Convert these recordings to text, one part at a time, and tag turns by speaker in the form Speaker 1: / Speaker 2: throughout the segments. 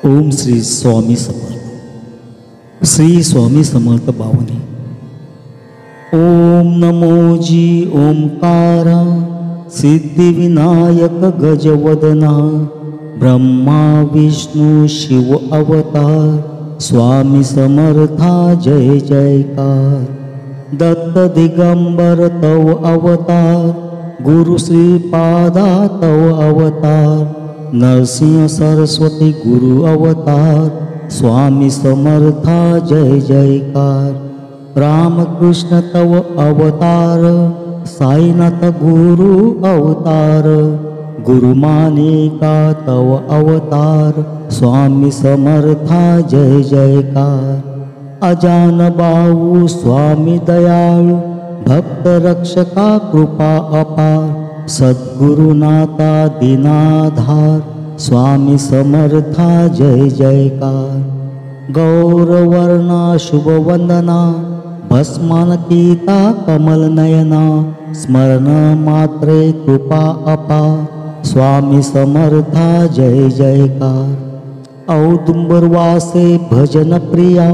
Speaker 1: ओम श्री स्वामी समर्थ. श्री स्वामी समर्थ बावनी. ओम नमो जी ओंकारा सिद्धिविनायक गजवदना ब्रह्मा विष्णु शिव अवतार स्वामी समर्था जय जयकार. दत्त दिगंबर तव अवतार गुरु श्रीपादा तव अवतार नरसिंह सरस्वती गुरु अवतार स्वामी समर्था जय जयकार. रामकृष्ण तव अवतार साईनाथ गुरु अवतार गुरु मानिका तव अवतार स्वामी समर्था जय जयकार. अजान बाहू स्वामी दयाळु भक्त रक्षका कृपा अपार सद्गुरुनाथा दीनाधार स्वामी समर्था जय जयकार. गौरवर्णा शुभवंदना भस्मानतीता कमल नयना स्मरण मात्रे कृपा अपार स्वामी समर्था जय जयकार. औदुंबरवासे भजन प्रिया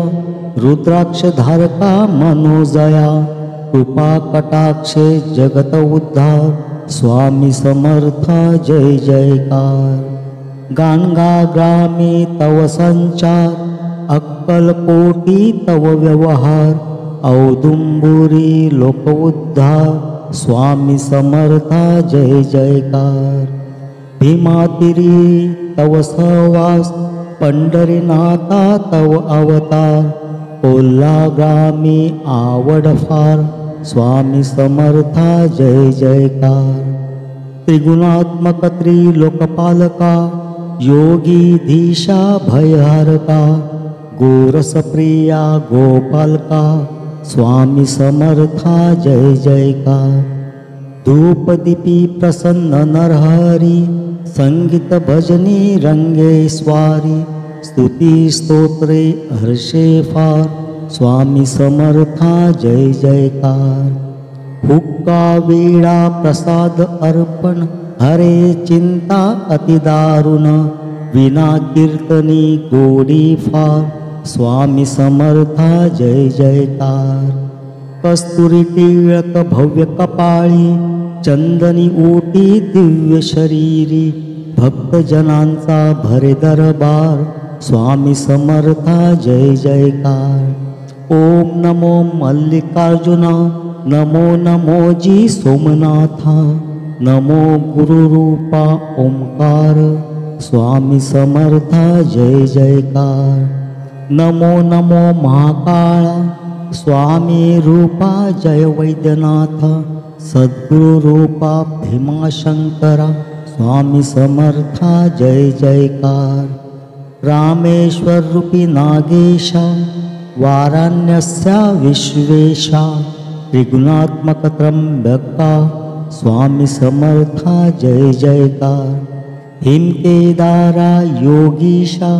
Speaker 1: रुद्राक्ष धारका मनोजया कृपा कटाक्षे जगत उद्धार स्वामी समर्था जय जयकार. गाणगा ग्रामी तव संचार अक्कलकोटी तव व्यवहार औदुंबुरी लोक उद्धार स्वामी समर्था जय जयकार. भीमातिरी तव सहवास पंढरीनाथा तव अवतार कोल्हा ग्रामी आवड फार स्वामी समर्था जय जयकार. त्रिगुणात्मक त्रिलोकपालका योगी धीशा भयहारका गोरसप्रिया गोपालका स्वामी समर्था जय जयकार. धूपदीपी प्रसन्न नरहरी संगीत भजनी रंगे स्वारी स्तुती स्तोत्रे हर्षे फार स्वामी समर्था जय जयकार. हुक्का वीणा प्रसाद अर्पण हरे चिंता अतिदारुण विना कीर्तनी गोडी फार स्वामी समर्था जय जयकार. कस्तुरी टिळक भव्य कपाळी चंदनी ओटी दिव्य शरीरी भक्तजनांचा भरे दरबार स्वामी समर्था जय जयकार. ओम नमो मल्लिकार्जुना नमो नमो जी सोमनाथा नमो गुरुरूपा ओंकार स्वामी समर्था जय जयकार. नमो नमो महाकाळा स्वामी रूपा जय वैद्यनाथ सद्गुरु रूपा भीमाशंकरा स्वामी समर्था जय जयकार. रामेश्वर रूपी नागेशा वाराण्यस्या विश्वेशा त्रिगुणात्मक त्र्यंबका स्वामी समर्था जय जयकार. हिमकेदारा योगीशा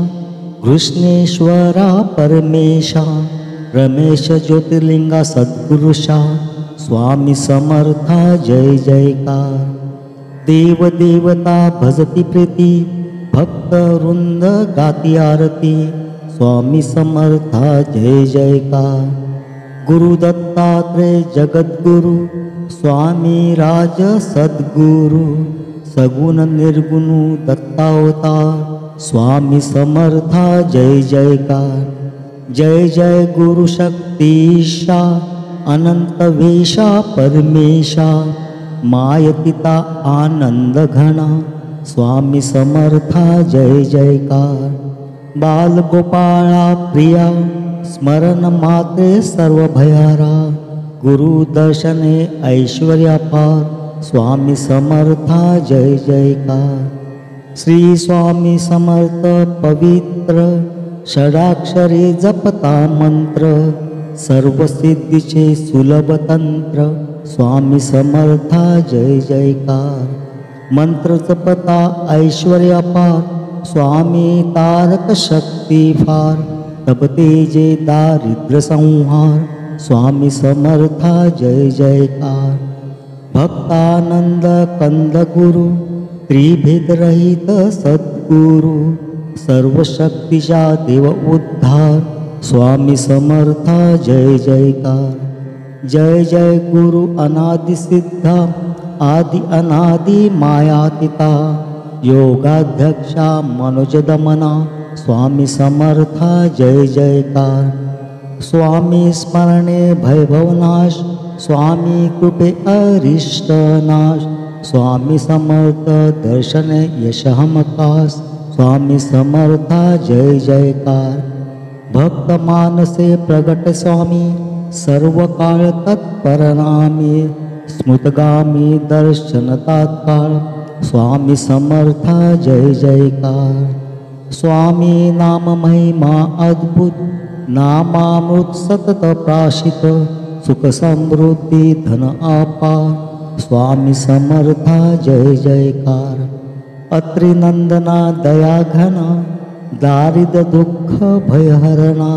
Speaker 1: कृष्णेश्वरा परमेशा रमेश ज्योतिर्लिंगा सद्गुरुशा स्वामी समर्था जय जयकार. देव देवता भजती प्रीती भक्त वृंद गाती आरती स्वामी समर्था जय जयकार. गुरु दत्तात्रेय जगद्गुरु स्वामी राज सद्गुरु सगुण निर्गुण दत्तावतार स्वामी समर्था जय जयकार. जय जय गुरु शक्तीशा अनंत वेशा परमेशा मायतिता आनंद घना स्वामी समर्था जय जयकार. बाल गोपाळा प्रिया स्मरण माते सर्व भयारा गुरु दर्शने ऐश्वर्यापार स्वामी समर्था जय जयकार. श्री स्वामी समर्थ पवित्र षडाक्षरी जपता मंत्र सर्व सिद्धीचे सुलभ तंत्र स्वामी समर्था जय जयकार. मंत्र जपता ऐश्वर्यापार स्वामी तारक शक्ती फार तपते जे दारिद्र्य संहार स्वामी समर्था जय जयकार. भक्तानंद कंद गुरु त्रिभेद रहित सद्गुरु सर्वशक्तीचा देव उद्धार स्वामी समर्था जय जयकार। जय जय गुरु अनादि सिद्धा आदि अनादि मायातीता योगाध्यक्षा मनोजदमना स्वामी समर्था जय जयकार। स्वामी स्मरणे भयभवनाश स्वामी कृपे अरिष्टनाश स्वामी समर्थ दर्शने यशहमकास स्वामी समर्था जय जयकार। भक्त मानसे प्रगट स्वामी सर्व काळ तत्परनामी स्मृतगामी दर्शन तात्काळ स्वामी समर्था जय जयकार। स्वामी नाम महिमा अद्भुत नामामृत सतत प्राशित सुख समृद्धी धन अपार स्वामी समर्था जय जयकार। अत्रिनंदना दया घना दारिद्र दुःख भयहरणा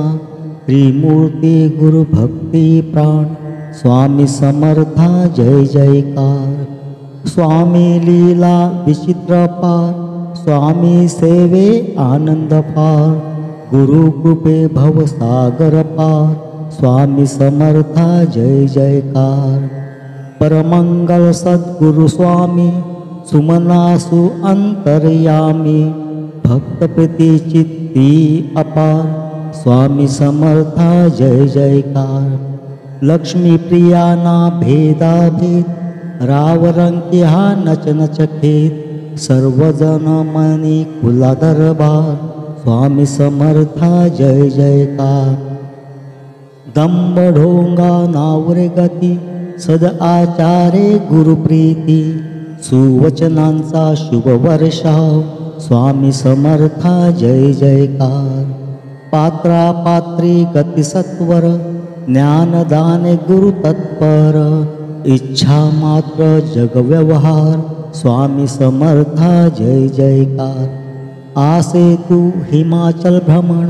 Speaker 1: त्रिमूर्ती गुरु भक्ती प्राण स्वामी समर्था जय जयकार। स्वामी लीला विचित्र पार स्वामी सेवे आनंद पार गुरु कृपे भवसागर पार स्वामी समर्था जय जयकार। परमंगल सद्गुरु स्वामी सुमनासु अंतर्यामी भक्त प्रीति चित्ती अपार स्वामी समर्था जय जयकार। लक्ष्मी प्रिया ना भेदा भेद राव रंकिहा नच नच खेत सर्वजन मनी खुला दरबार स्वामी समर्था जय जयकार। दंभ ढोंगा नावरे गती सद आचारे गुरुप्रीती सुवचनांचा शुभ वर्षाव स्वामी समर्था जय जयकार। पात्रा पात्री गती सत्वर ज्ञानदान गुरु तत्पर इच्छा मात्र जग व्यवहार स्वामी समर्था जय जयकार। आसे तू हिमाचल भ्रमण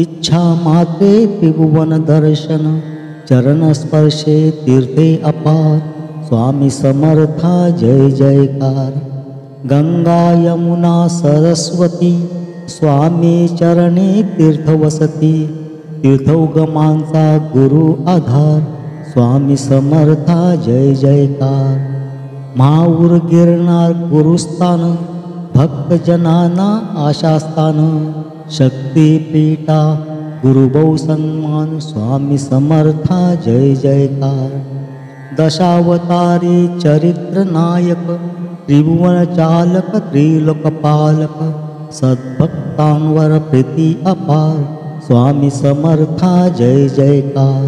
Speaker 1: इच्छा मात्रे त्रिभुवन दर्शन चरण स्पर्शे तीर्थे अपार स्वामी समर्था जय जयकार। गंगा यमुना सरस्वती स्वामी चरणी तीर्थवसती तीर्थोगमांचा गुरु आधार स्वामी समर्था जय जयकार। माऊर गिरनार गुरुस्थान भक्तजनांना आशास्थान शक्तीपीठा गुरुबौ सन्मान स्वामी समर्था जय जयकार। दशावतारी चरित्र नायक त्रिभुवन चालक त्रिलोकपालक सद्भक्तांवर प्रीती अपार स्वामी समर्था जय जयकार।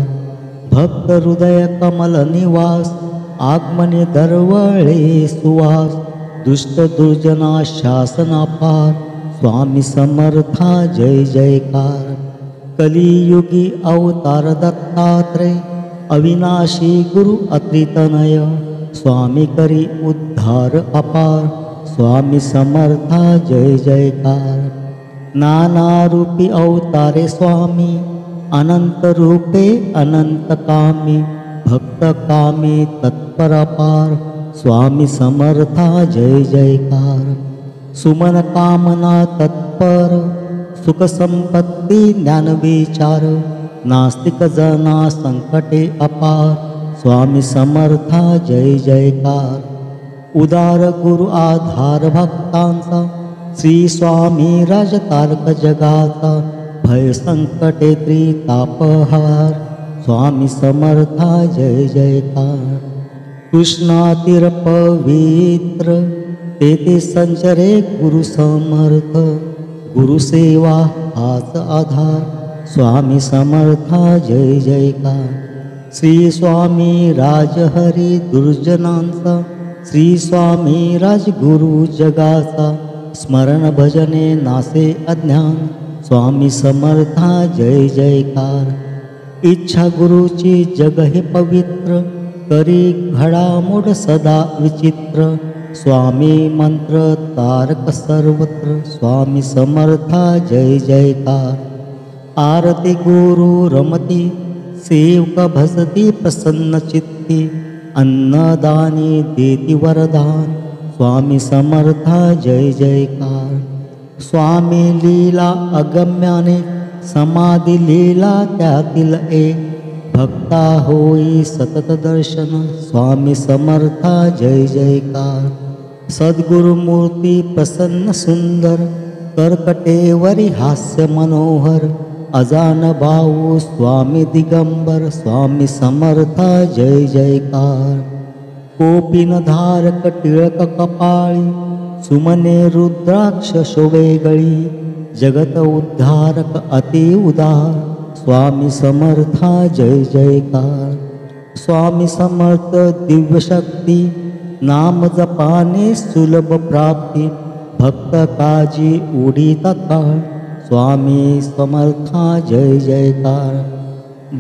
Speaker 1: भक्त हृदय कमल निवास आगमने दरवळे सुवास दुष्ट दुर्जना शासनापार स्वामी समर्था जय जयकार। कलियुगी अवतार दत्तात्रय अविनाशी गुरु अत्रितनय स्वामी करी उद्धार अपार स्वामी समर्था जय जयकार। नाना रूपी अवतारे स्वामी अनंत रूपे अनंत कामी भक्त कामी तत्पर अपार स्वामी समर्था जय जयकार। सुमन कामना तत्पर सुख संपत्ती ज्ञान विचार नास्तिक जना संकटे अपार स्वामी समर्था जय जयकार। उदार गुरु आधार भक्तांचा श्री स्वामी राजतारक जगाचा भय संकटे त्रितापहार स्वामी समर्था जय जयकार। कृष्णा तीर पवित्र तेथे संचरे गुरु समर्थ गुरुसेवा हाच आधार स्वामी समर्था जय जयकार। श्री स्वामी राजहरी दुर्जनांचा श्री स्वामी राजगुरु जगाचा स्मरण भजने नासे अज्ञान स्वामी समर्था जय जयकार। इच्छा गुरुची जग हे पवित्र करी घडामोड सदा विचित्र स्वामी मंत्र तारक सर्वत्र स्वामी समर्था जय जयकार। आरती गुरु रमती सेवक भसती प्रसन्न चित्ती अन्नदानी देती वरदान स्वामी समर्था जय जयकार। स्वामी लीला अगम्याने समाधी लीला त्यातील एक भक्ता होई सतत दर्शन स्वामी समर्था जय जयकार सद्गुरुमूर्ती प्रसन्न सुंदर कर्कटेवरी हास्य मनोहर अजान भाऊ स्वामी दिगंबर स्वामी समर्था जय जयकार कोपिन धारक टिळक कपाळी सुमने रुद्राक्ष शोभे गळी जगत उद्धारक अति उदार स्वामी समर्था जय जयकार स्वामी समर्थ दिव्य शक्ती नाम जपाने सुलभ प्राप्ती भक्त काजी उडीता काळ स्वामी समर्था जय जयकार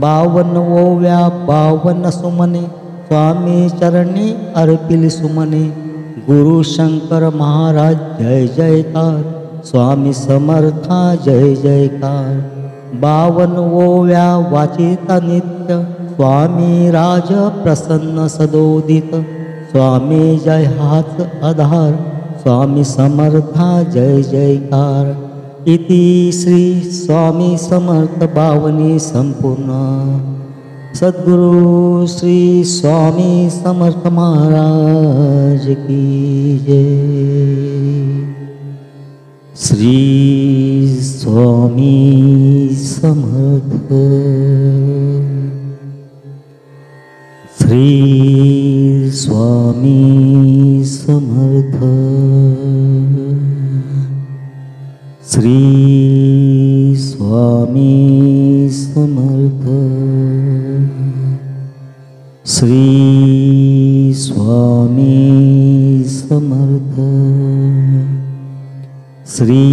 Speaker 1: 52व्या 52 सुमने स्वामी चरणी अर्पिल सुमने गुरु शंकर महाराज जय जयकार स्वामी समर्था जय जयकार 52व्या वाचिता नित्य स्वामी राज प्रसन्न सदोदित स्वामी जय हाच आधार स्वामी समर्था जय जयकार इति श्री स्वामी समर्थ 52 संपूर्ण सद्गुरु श्री स्वामी समर्थ महाराज की जय। श्री स्वामी समर्थ। श्री स्वामी समर्थ। श्री स्वामी समर्थ। श्री स्वामी समर्थ। श्री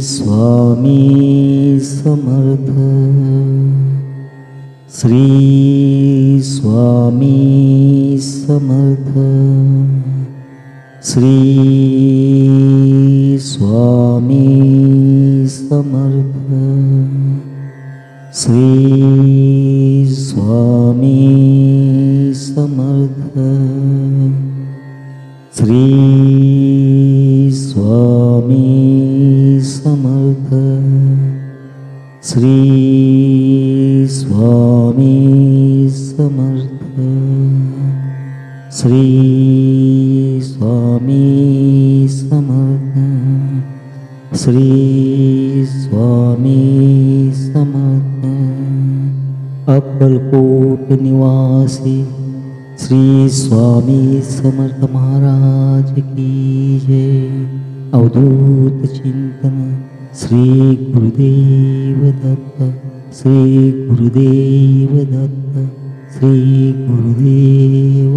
Speaker 1: स्वामी समर्थ। श्री स्वामी समर्थ। श्री स्वामी समर्थ। श्री स्वामी समर्थ। श्री स्वामी समर्थ। श्री स्वामी समर्थ। श्री स्वामी समर्थ। श्री स्वामी समर्थ। अक्कलकोट निवासी श्री स्वामी समर्थ महाराज की जय। अवधूत चिंतन श्री गुरुदेव दत्त। श्री गुरुदेव दत्त। श्री गुरुदेव